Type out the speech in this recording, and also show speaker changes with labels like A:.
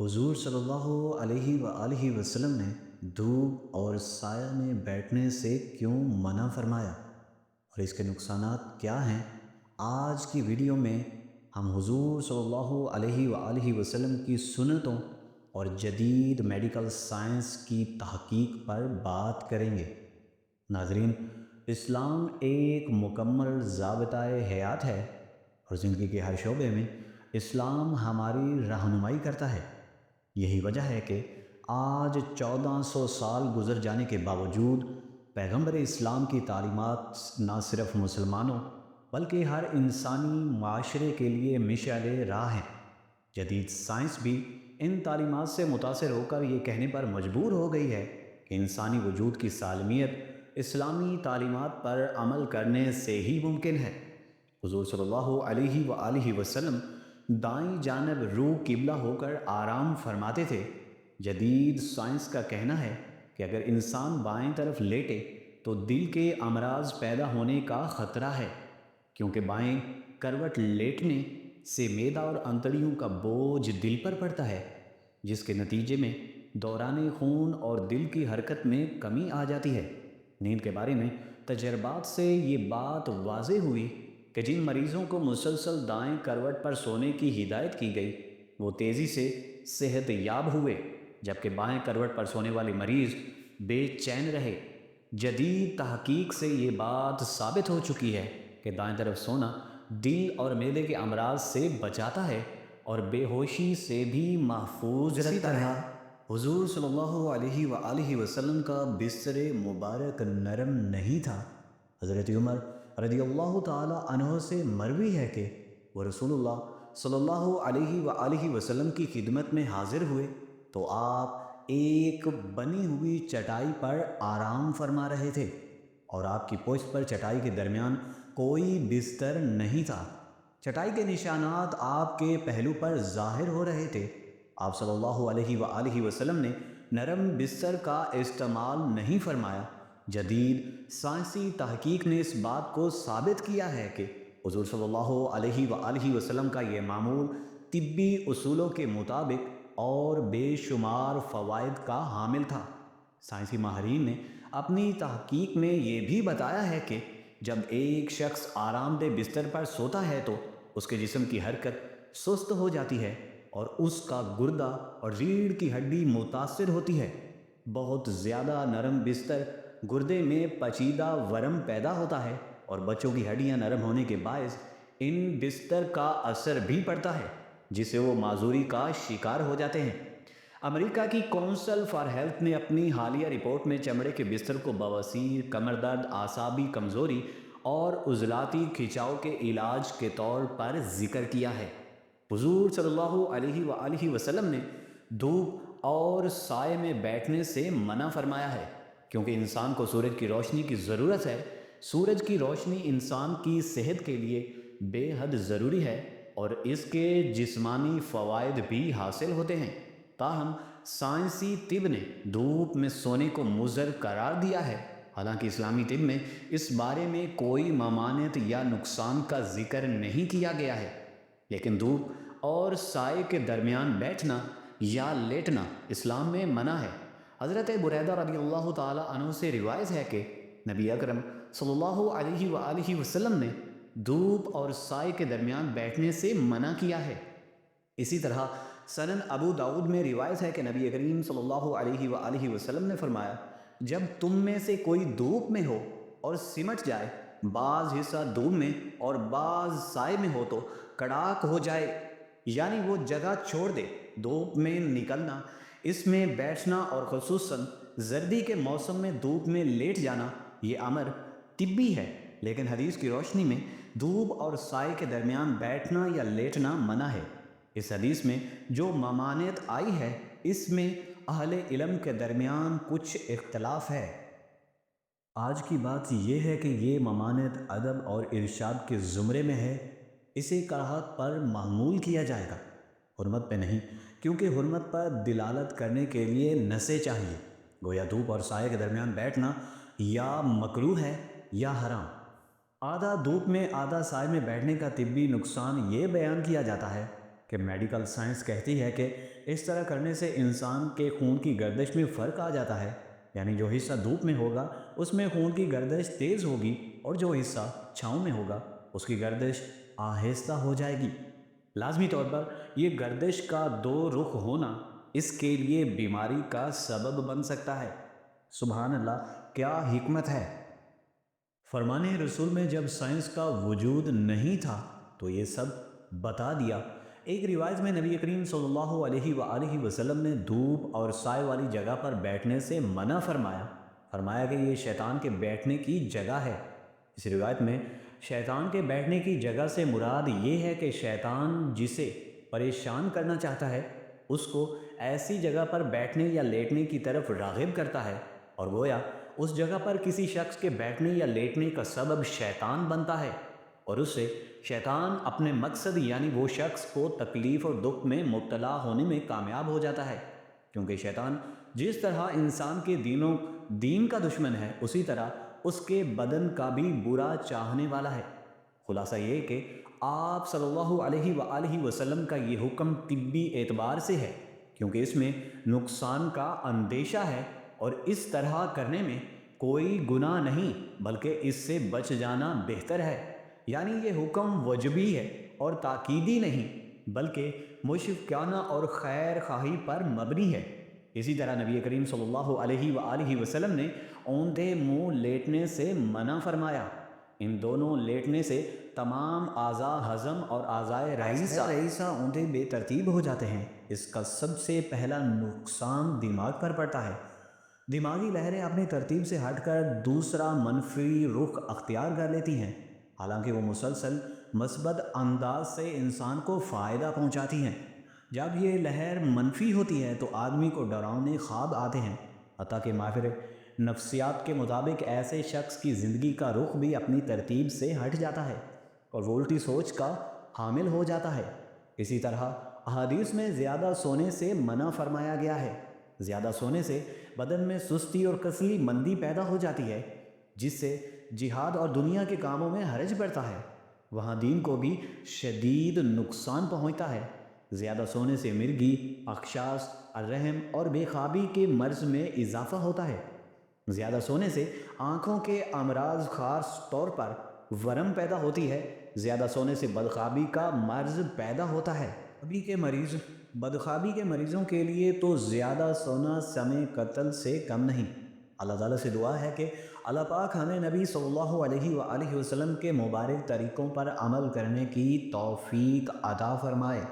A: حضور صلی اللہ علیہ وآلہ وسلم نے دھوپ اور سایہ میں بیٹھنے سے کیوں منع فرمایا اور اس کے نقصانات کیا ہیں؟ آج کی ویڈیو میں ہم حضور صلی اللہ علیہ وآلہ وسلم کی سنتوں اور جدید میڈیکل سائنس کی تحقیق پر بات کریں گے۔ ناظرین، اسلام ایک مکمل ضابطۂ حیات ہے اور زندگی کے ہر شعبے میں اسلام ہماری رہنمائی کرتا ہے۔ یہی وجہ ہے کہ آج 1400 سال گزر جانے کے باوجود پیغمبر اسلام کی تعلیمات نہ صرف مسلمانوں بلکہ ہر انسانی معاشرے کے لیے مشعل راہ ہیں۔ جدید سائنس بھی ان تعلیمات سے متاثر ہو کر یہ کہنے پر مجبور ہو گئی ہے کہ انسانی وجود کی سالمیت اسلامی تعلیمات پر عمل کرنے سے ہی ممکن ہے۔ حضور صلی اللہ علیہ وآلہ وسلم دائیں جانب روح قبلہ ہو کر آرام فرماتے تھے۔ جدید سائنس کا کہنا ہے کہ اگر انسان بائیں طرف لیٹے تو دل کے امراض پیدا ہونے کا خطرہ ہے، کیونکہ بائیں کروٹ لیٹنے سے معدہ اور انتڑیوں کا بوجھ دل پر پڑتا ہے، جس کے نتیجے میں دوران خون اور دل کی حرکت میں کمی آ جاتی ہے۔ نیند کے بارے میں تجربات سے یہ بات واضح ہوئی کہ جن مریضوں کو مسلسل دائیں کروٹ پر سونے کی ہدایت کی گئی وہ تیزی سے صحت یاب ہوئے، جبکہ بائیں کروٹ پر سونے والے مریض بے چین رہے۔ جدید تحقیق سے یہ بات ثابت ہو چکی ہے کہ دائیں طرف سونا دل اور معدے کے امراض سے بچاتا ہے اور بے ہوشی سے بھی محفوظ رکھتا ہے۔ حضور صلی اللہ علیہ وآلہ وسلم کا بستر مبارک نرم نہیں تھا۔ حضرت عمر رضی اللہ تعالی عنہ سے مروی ہے کہ وہ رسول اللہ صلی اللہ علیہ وآلہ وسلم کی خدمت میں حاضر ہوئے تو آپ ایک بنی ہوئی چٹائی پر آرام فرما رہے تھے اور آپ کی پشت پر چٹائی کے درمیان کوئی بستر نہیں تھا۔ چٹائی کے نشانات آپ کے پہلو پر ظاہر ہو رہے تھے۔ آپ صلی اللہ علیہ وآلہ وسلم نے نرم بستر کا استعمال نہیں فرمایا۔ جدید سائنسی تحقیق نے اس بات کو ثابت کیا ہے کہ حضور صلی اللہ علیہ وآلہ وسلم کا یہ معمول طبی اصولوں کے مطابق اور بے شمار فوائد کا حامل تھا۔ سائنسی ماہرین نے اپنی تحقیق میں یہ بھی بتایا ہے کہ جب ایک شخص آرام دہ بستر پر سوتا ہے تو اس کے جسم کی حرکت سست ہو جاتی ہے اور اس کا گردہ اور ریڑھ کی ہڈی متاثر ہوتی ہے۔ بہت زیادہ نرم بستر گردے میں پیچیدہ ورم پیدا ہوتا ہے اور بچوں کی ہڈیاں نرم ہونے کے باعث ان بستر کا اثر بھی پڑتا ہے، جس سے وہ معذوری کا شکار ہو جاتے ہیں۔ امریکہ کی کونسل فار ہیلتھ نے اپنی حالیہ رپورٹ میں چمڑے کے بستر کو بواسیر، کمر درد، اعصابی کمزوری اور عضلاتی کھنچاؤ کے علاج کے طور پر ذکر کیا ہے۔ حضور صلی اللہ علیہ وآلہ وسلم نے دھوپ اور سائے میں بیٹھنے سے منع فرمایا ہے، کیونکہ انسان کو سورج کی روشنی کی ضرورت ہے۔ سورج کی روشنی انسان کی صحت کے لیے بے حد ضروری ہے اور اس کے جسمانی فوائد بھی حاصل ہوتے ہیں۔ تاہم سائنسی طب نے دھوپ میں سونے کو مضر قرار دیا ہے، حالانکہ اسلامی طب میں اس بارے میں کوئی ممانعت یا نقصان کا ذکر نہیں کیا گیا ہے۔ لیکن دھوپ اور سائے کے درمیان بیٹھنا یا لیٹنا اسلام میں منع ہے۔ حضرت بریدہ رضی اللہ تعالی عنہ سے روایت ہے کہ نبی اکرم صلی اللہ علیہ وآلہ وسلم نے دھوپ اور سائے کے درمیان بیٹھنے سے منع کیا ہے۔ اسی طرح سنن ابو داؤد میں روایت ہے کہ نبی کریم صلی اللہ علیہ وآلہ وسلم نے فرمایا، جب تم میں سے کوئی دھوپ میں ہو اور سمٹ جائے، بعض حصہ دھوپ میں اور بعض سائے میں ہو تو کڑاک ہو جائے، یعنی وہ جگہ چھوڑ دے۔ دھوپ میں نکلنا، اس میں بیٹھنا اور خصوصاً سردی کے موسم میں دھوپ میں لیٹ جانا یہ امر طبی ہے، لیکن حدیث کی روشنی میں دھوپ اور سائے کے درمیان بیٹھنا یا لیٹنا منع ہے۔ اس حدیث میں جو ممانعت آئی ہے اس میں اہل علم کے درمیان کچھ اختلاف ہے۔ آج کی بات یہ ہے کہ یہ ممانعت ادب اور ارشاد کے زمرے میں ہے، اسے کراہت پر محمول کیا جائے گا، حرمت پہ نہیں، کیونکہ حرمت پر دلالت کرنے کے لیے نصیں چاہیے۔ گویا دھوپ اور سائے کے درمیان بیٹھنا یا مکروہ ہے یا حرام۔ آدھا دھوپ میں آدھا سائے میں بیٹھنے کا طبی نقصان یہ بیان کیا جاتا ہے کہ میڈیکل سائنس کہتی ہے کہ اس طرح کرنے سے انسان کے خون کی گردش میں فرق آ جاتا ہے، یعنی جو حصہ دھوپ میں ہوگا اس میں خون کی گردش تیز ہوگی، اور جو حصہ چھاؤں میں ہوگا اس کی گردش آہستہ ہو جائے گی۔ لازمی طور پر یہ گردش کا دو رخ ہونا اس کے لیے بیماری کا سبب بن سکتا ہے۔ سبحان اللہ، کیا حکمت ہے! فرمان رسول میں جب سائنس کا وجود نہیں تھا تو یہ سب بتا دیا۔ ایک روایت میں نبی کریم صلی اللہ علیہ وآلہ وسلم نے دھوپ اور سائے والی جگہ پر بیٹھنے سے منع فرمایا کہ یہ شیطان کے بیٹھنے کی جگہ ہے۔ اس روایت میں شیطان کے بیٹھنے کی جگہ سے مراد یہ ہے کہ شیطان جسے پریشان کرنا چاہتا ہے اس کو ایسی جگہ پر بیٹھنے یا لیٹنے کی طرف راغب کرتا ہے، اور گویا اس جگہ پر کسی شخص کے بیٹھنے یا لیٹنے کا سبب شیطان بنتا ہے، اور اس سے شیطان اپنے مقصد یعنی وہ شخص کو تکلیف اور دکھ میں مبتلا ہونے میں کامیاب ہو جاتا ہے، کیونکہ شیطان جس طرح انسان کے دین کا دشمن ہے اسی طرح اس کے بدن کا بھی برا چاہنے والا ہے۔ خلاصہ یہ کہ آپ صلی اللہ علیہ وآلہ وسلم کا یہ حکم طبی اعتبار سے ہے، کیونکہ اس میں نقصان کا اندیشہ ہے، اور اس طرح کرنے میں کوئی گناہ نہیں بلکہ اس سے بچ جانا بہتر ہے۔ یعنی یہ حکم وجبی ہے اور تاکیدی نہیں بلکہ مشفقانہ اور خیر خواہی پر مبنی ہے۔ اسی طرح نبی کریم صلی اللہ علیہ وآلہ وسلم نے اوندھے منہ لیٹنے سے منع فرمایا۔ ان دونوں لیٹنے سے تمام اعضاء ہضم اور اعضاء رئیسہ اوندھے بے ترتیب ہو جاتے ہیں۔ اس کا سب سے پہلا نقصان دماغ پر پڑتا ہے۔ دماغی لہریں اپنی ترتیب سے ہٹ کر دوسرا منفی رخ اختیار کر لیتی ہیں، حالانکہ وہ مسلسل مثبت انداز سے انسان کو فائدہ پہنچاتی ہیں۔ جب یہ لہر منفی ہوتی ہے تو آدمی کو ڈراؤنے خواب آتے ہیں، حتیٰ کہ ماہر نفسیات کے مطابق ایسے شخص کی زندگی کا رخ بھی اپنی ترتیب سے ہٹ جاتا ہے اور وہ الٹی سوچ کا حامل ہو جاتا ہے۔ اسی طرح احادیث میں زیادہ سونے سے منع فرمایا گیا ہے۔ زیادہ سونے سے بدن میں سستی اور کسلی مندی پیدا ہو جاتی ہے، جس سے جہاد اور دنیا کے کاموں میں حرج پڑتا ہے۔ وہاں دین کو بھی شدید نقصان پہنچتا ہے۔ زیادہ سونے سے مرگی، اخشاش، الرحم اور بے خوابی کے مرض میں اضافہ ہوتا ہے۔ زیادہ سونے سے آنکھوں کے امراض، خاص طور پر ورم پیدا ہوتی ہے۔ زیادہ سونے سے بدخوابی کا مرض پیدا ہوتا ہے۔ بدخوابی کے مریضوں کے لیے تو زیادہ سونا سم قتل سے کم نہیں۔ اللہ تعالیٰ سے دعا ہے کہ اللہ پاک ہمیں نبی صلی اللہ علیہ وآلہ وسلم کے مبارک طریقوں پر عمل کرنے کی توفیق عطا فرمائے۔